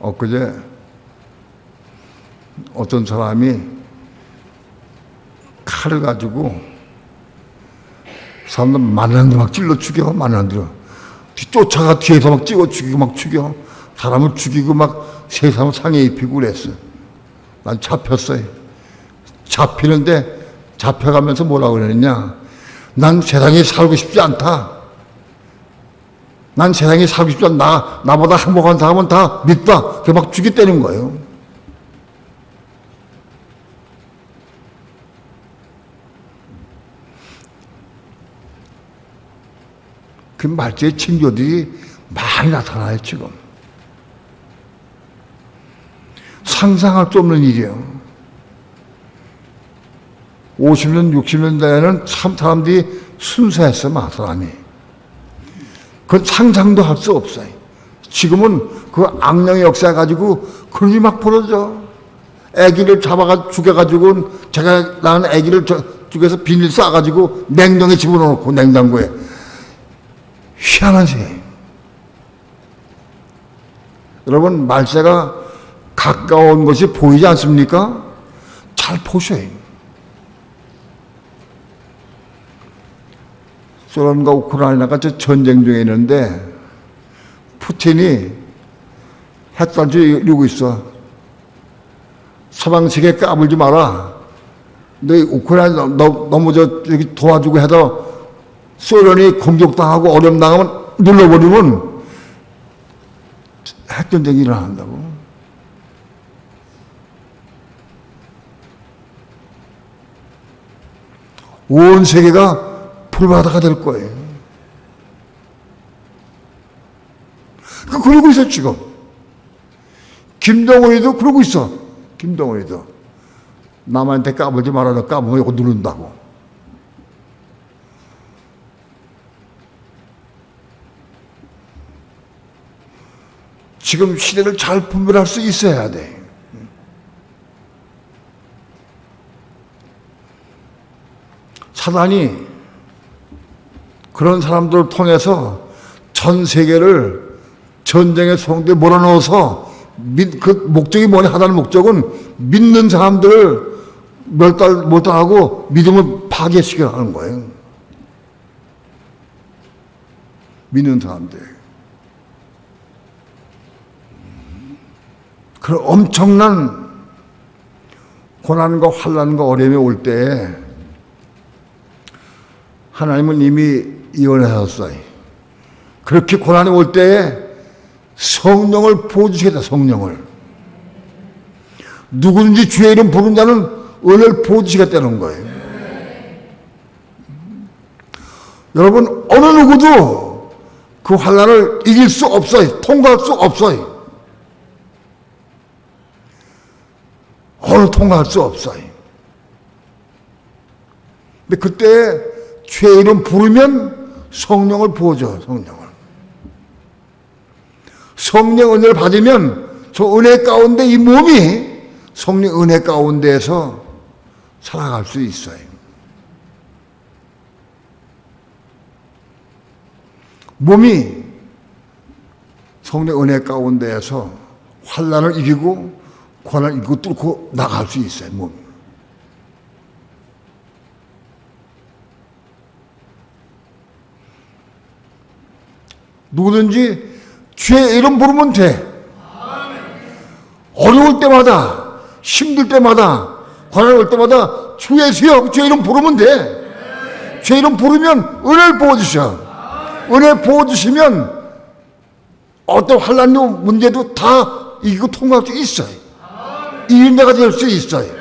엊그제 어떤 사람이 칼을 가지고 사람들 만나는 막 찔러 죽여. 만나는 쫓아가 뒤에서 막 찍어 죽이고 막 죽여. 사람을 죽이고 막 세상을 상해 입히고 그랬어. 난 잡혔어요. 잡히는데 잡혀가면서 뭐라고 그랬냐. 난 세상에 살고 싶지 않다. 난 세상에 살고 싶지 않다. 나보다 행복한 사람은 다 믿다. 그렇게 막 죽였다는 거예요. 그 말제의 징조들이 많이 나타나요, 지금. 상상할 수 없는 일이에요. 50년, 60년 대에는 참 사람들이 순수했어, 막 사람이. 그건 상상도 할 수 없어요. 지금은 그 악령의 역사 가지고 그런 일이 막 벌어져. 애기를 잡아가 죽여가지고 제가 낳은 애기를 죽여서 비닐 싸가지고 냉장고에 집어넣고 냉장고에. 희한한 새. 여러분, 말세가 가까운 것이 보이지 않습니까? 잘 보셔요. 소련과 우크라이나가 저 전쟁 중에 있는데 푸틴이 핵단추 이러고 있어. 서방 세계 까불지 마라. 너희 우크라이나 너무 저기 도와주고 해도 소련이 공격당하고 어려움당하면 눌러버리면 핵전쟁이 일어난다고. 온 세계가 불바다가 될 거예요. 그러고 있어 지금. 김정은이도 그러고 있어. 김정은이도 남한테 까불지 말아. 너 까불면 이거 누른다고. 지금 시대를 잘 분별할 수 있어야 돼. 사단이 그런 사람들을 통해서 전 세계를 전쟁의 송대에 몰아넣어서 그 목적이 뭐냐 하다는 목적은 믿는 사람들을 몰달하고 믿음을 파괴시키려 하는 거예요. 믿는 사람들. 그런 엄청난 고난과 환난과 어려움이 올 때에 하나님은 이미 예언하셨어요. 그렇게 고난이 올 때에 성령을 부어주시겠다. 성령을. 누구든지 주의 이름 부른 자는 은혜를 부어주시겠다는 거예요. 여러분 어느 누구도 그 환난을 이길 수 없어요. 통과할 수 없어요. 어느 통과할 수 없어요. 근데 그때 주의 이름 부르면 성령을 부어줘. 성령 은혜를 받으면 저 은혜 가운데 이 몸이 성령 은혜 가운데에서 살아갈 수 있어요. 몸이 성령 은혜 가운데에서 환난을 이기고 고난을 이기고 뚫고 나갈 수 있어요. 몸이. 누구든지 주의 이름 부르면 돼. 어려울 때마다, 힘들 때마다, 고난 올 때마다 주의 이름 부르면 돼. 주의 이름 부르면 은혜를 부어주셔. 은혜 부어주시면 어떤 환난도 문제도 다 이기고 통과할 수 있어요. 이긴 자가 될 수 있어요.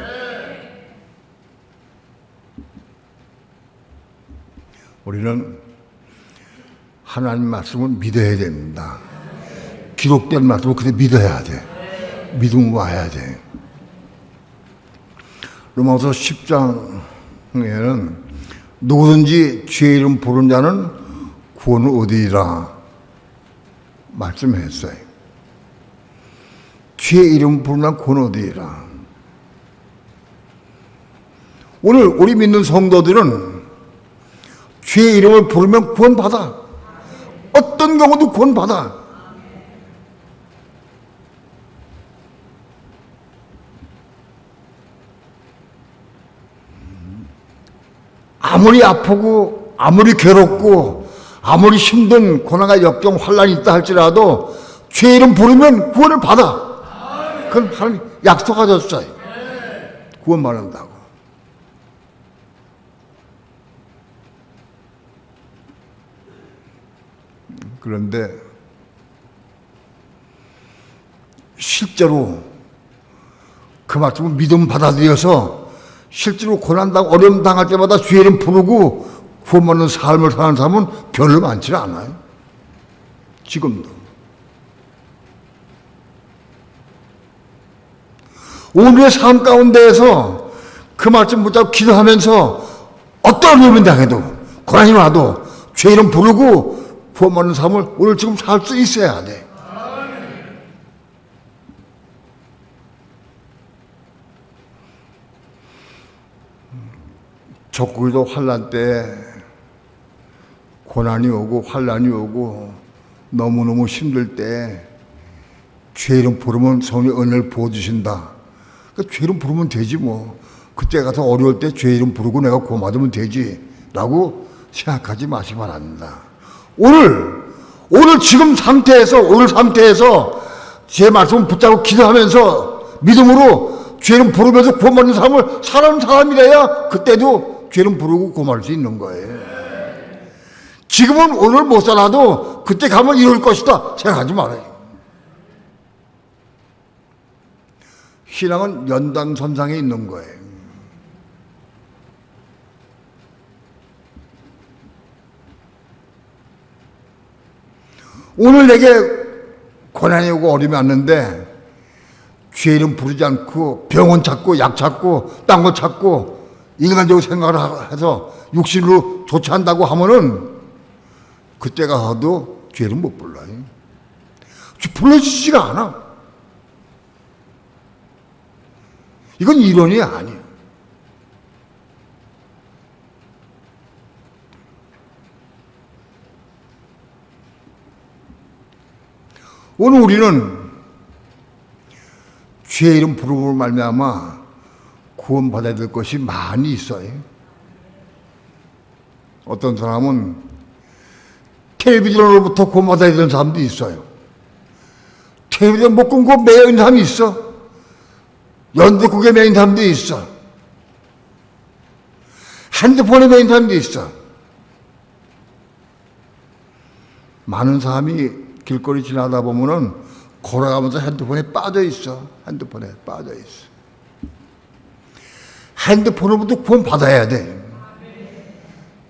우리는 하나님 말씀을 믿어야 됩니다. 기록된 말씀을 그때 믿어야 돼. 믿음 와야 돼. 로마서 10장에는 누구든지 주의 이름 부른 자는 구원을 얻으리라 말씀했어요. 주의 이름 부른 자는 구원을 얻으리라. 오늘 우리 믿는 성도들은 주의 이름을 부르면 구원받아. 어떤 경우도 구원받아. 아무리 아프고 아무리 괴롭고 아무리 힘든 고난과 역경 환난이 있다 할지라도 주의 이름 부르면 구원을 받아. 그건 하나님 약속하셨어요. 구원받는다고. 그런데 실제로 그 말씀을 믿음 받아들여서 실제로 고난당하고 어려움 당할 때마다 주의 이름 부르고 구원받는 삶을 사는 사람은 별로 많지 않아요. 지금도. 오늘의 삶 가운데에서 그 말씀 붙잡고 기도하면서 어떤 어려움이 당해도 고난이 와도 주의 이름 부르고 구원받는 삶을 오늘 지금 살 수 있어야 돼. 적그리도 환난 때 고난이 오고 환난이 오고 너무너무 힘들 때 주의 이름 부르면 성령의 은혜를 부어주신다. 그러니까 주의 이름 부르면 되지 뭐. 그때 가서 어려울 때 주의 이름 부르고 내가 구원받으면 되지 라고 생각하지 마시기 바랍니다. 오늘 지금 상태에서, 오늘 상태에서 제 말씀을 붙잡고 기도하면서 믿음으로 죄는 부르면서 구원받는 삶을 사는 사람이래야 그때도 죄는 부르고 구원할 수 있는 거예요. 지금은 오늘 못 살아도 그때 가면 이룰 것이다 생각하지 말아요. 신앙은 연단선상에 있는 거예요. 오늘 내게 고난이 오고 어려움이 왔는데 죄 이름 부르지 않고 병원 찾고 약 찾고 딴 거 찾고 인간적으로 생각을 해서 육신으로 조치한다고 하면은 그때 가서도 죄를 못 불러요. 불러주지가 않아. 이건 이론이 아니에요. 오늘 우리는 죄 이름 부르므로 말미암아 구원받아야 될 것이 많이 있어요. 어떤 사람은 텔레비전으로부터 구원받아야 되는 사람도 있어요. 텔레비전 못 끊고 매여 있는 사람이 있어. 연극국에 매인 사람도 있어. 핸드폰에 매인 사람도 있어. 많은 사람이 길거리 지나다 보면은 걸어가면서 핸드폰에 빠져 있어. 핸드폰에 빠져 있어. 핸드폰으로부터 구원 받아야 돼.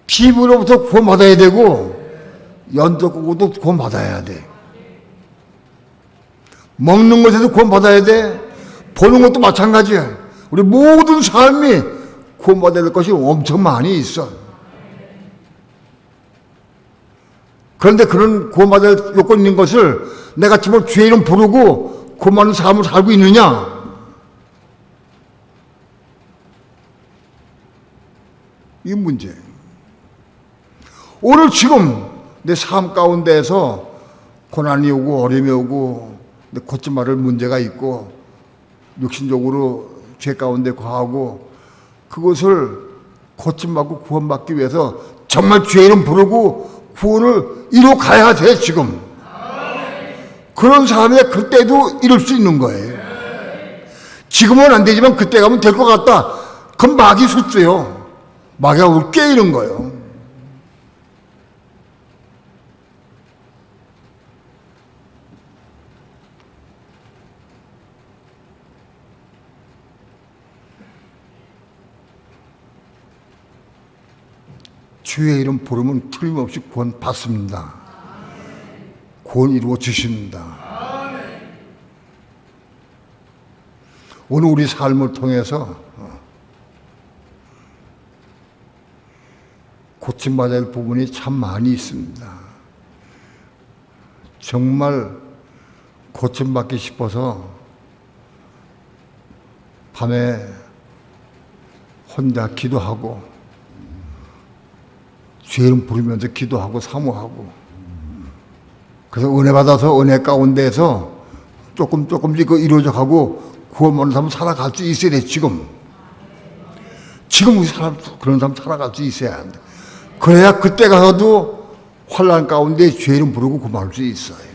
TV로부터 구원 받아야 되고 연극국으로도 구원 받아야 돼. 먹는 것에도 구원 받아야 돼. 보는 것도 마찬가지야. 우리 모든 삶이 구원 받아야 될 것이 엄청 많이 있어. 그런데 그런 구원받을 요건 있는 것을 내가 정말 죄 이름 부르고 구원받는 삶을 살고 있느냐? 이 문제. 오늘 지금 내 삶 가운데에서 고난이 오고 어려움이 오고 내 고쳐 말할 문제가 있고 육신적으로 죄 가운데 거하고 그것을 고침받고 구원받기 위해서 정말 죄 이름 부르고 구원을 이뤄 가야 돼, 지금. 그런 사람이 그때도 이룰 수 있는 거예요. 지금은 안 되지만 그때 가면 될 것 같다. 그건 마귀 수수요. 마귀가 우리 깨이는 거예요. 주의 이름 부르면 틀림없이 구원 받습니다. 구원 이루어 주십니다. 오늘 우리 삶을 통해서 고침받아야 할 부분이 참 많이 있습니다. 정말 고침받기 싶어서 밤에 혼자 기도하고 죄 이름 부르면서 기도하고 사모하고 그래서 은혜 받아서 은혜 가운데에서 조금씩 이루어져 가고 구원받는 사람 살아갈 수 있어야 돼. 지금 우리 사람 그런 사람 살아갈 수 있어야 한다. 그래야 그때 가서도 환난 가운데 죄 이름 부르고 구원할 수 있어요.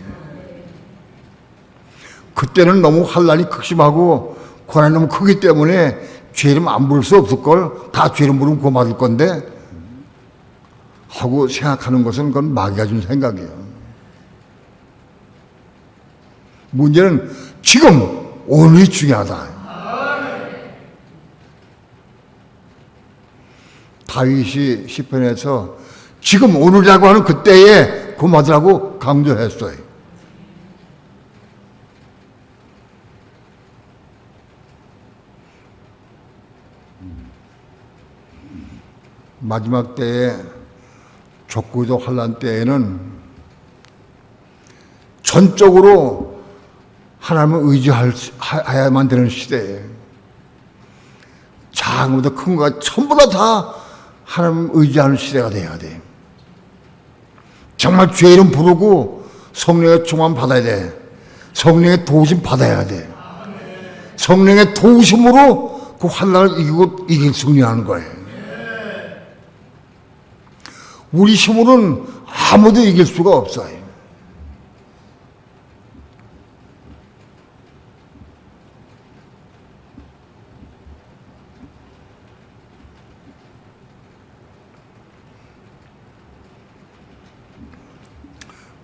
그때는 너무 환난이 극심하고 고난이 너무 크기 때문에 죄 이름 안 부를 수 없을걸. 다 죄 이름 부르면 구원받을 건데 하고 생각하는 것은 그건 마귀가 준 생각이에요. 문제는 지금 오늘이 중요하다. 다윗이 시편에서 지금 오늘이라고 하는 그때에 구원받으라고 강조했어요. 마지막 때에 족구도 환난 때에는 전적으로 하나님을 의지해야만 되는 시대에 작은 것도 큰 것 전부 다 하나님을 의지하는 시대가 돼야 돼. 정말 죄 이름 부르고 성령의 충만 받아야 돼. 성령의 도우심 받아야 돼. 성령의 도우심으로 그 환난을 이기고 승리하는 거예요. 우리 힘으로는 아무도 이길 수가 없어요.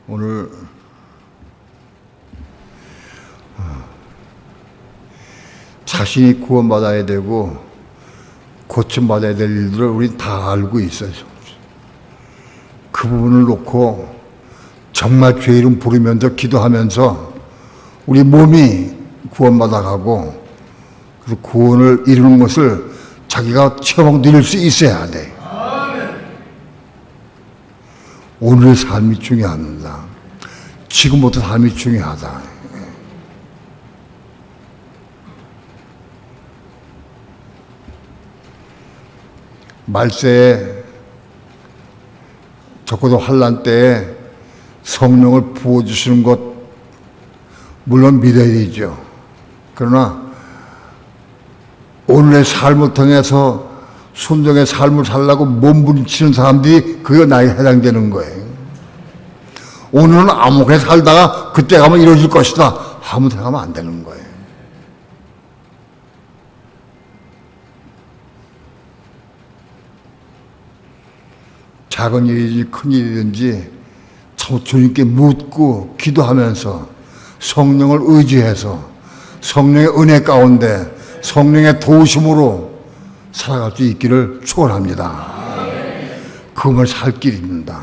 오늘 자신이 구원받아야 되고 고침받아야 될 일들을 우린 다 알고 있어요. 그 부분을 놓고 정말 죄 이름 부르면서 기도하면서 우리 몸이 구원받아가고 그래서 구원을 이루는 것을 자기가 체험하고 누릴 수 있어야 돼. 오늘의 삶이 중요합니다. 지금부터 삶이 중요하다. 말세에 적어도 환난 때에 성령을 부어주시는 것 물론 믿어야 되죠. 그러나 오늘의 삶을 통해서 순종의 삶을 살려고 몸부림치는 사람들이 그게 나에게 해당되는 거예요. 오늘은 아무렇게 살다가 그때 가면 이루어질 것이다 아무 생각하면 안 되는 거예요. 작은 일이든지 큰 일이든지 참 주님께 묻고 기도하면서 성령을 의지해서 성령의 은혜 가운데 성령의 도우심으로 살아갈 수 있기를 축원합니다. 그것을 살 길입니다.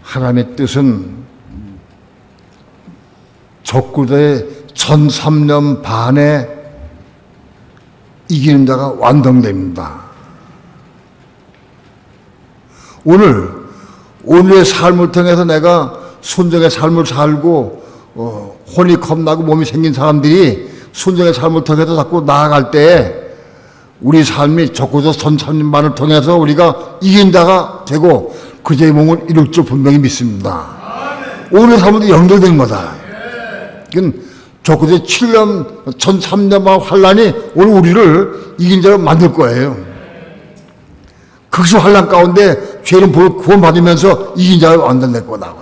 하나님의 뜻은 적그리스도의 1300년 반에 이기는 자가 완성됩니다. 오늘의 삶을 통해서 내가 순종의 삶을 살고 혼이 겁나고 몸이 생긴 사람들이 순종의 삶을 통해서 자꾸 나아갈 때 우리 삶이 적어도 1300만을 통해서 우리가 이긴 자가 되고 그제의 몸을 이룰 줄 분명히 믿습니다. 오늘 삶도 연결된 거다. 적어도 7년, 1300만 환란이 오늘 우리를 이긴 자로 만들 거예요. 극심 환란 가운데 죄는 구원받으면서 이긴 자로 만들어낼 거다.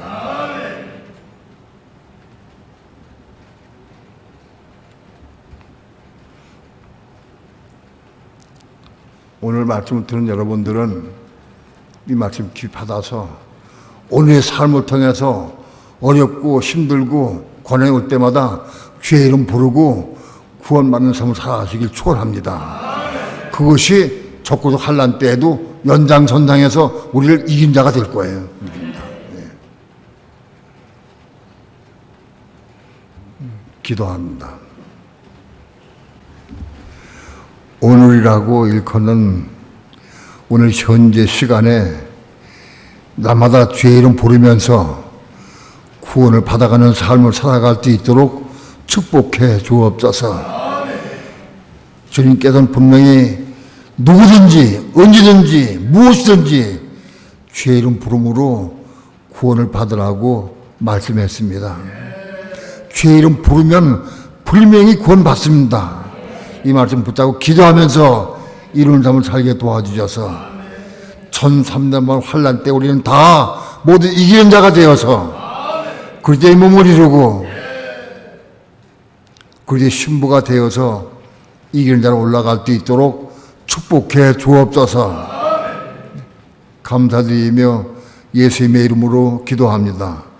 오늘 말씀을 들은 여러분들은 이 말씀 깊이 받아서 오늘의 삶을 통해서 어렵고 힘들고 고난이 올 때마다 주의 이름 부르고 구원받는 삶을 살아가시길 축원합니다. 그것이 적고도 환난 때에도 연장선상에서 우리를 이긴 자가 될 거예요. 기도합니다. 오늘이라고 일컫는 오늘 현재 시간에 날마다 주의 이름 부르면서 구원을 받아가는 삶을 살아갈 수 있도록 축복해 주옵소서. 주님께서는 분명히 누구든지 언제든지 무엇이든지 주의 이름 부름으로 구원을 받으라고 말씀했습니다. 주의 이름 부르면 분명히 구원받습니다. 이 말씀 붙잡고 기도하면서 이루는 삶을 살게 도와주셔서 1300만 환난 때 우리는 다 모두 이기는 자가 되어서 그리스도의 몸을 이루고 그리스도의 신부가 되어서 이기는 자로 올라갈 수 있도록 축복해 주옵소서. 감사드리며 예수님의 이름으로 기도합니다.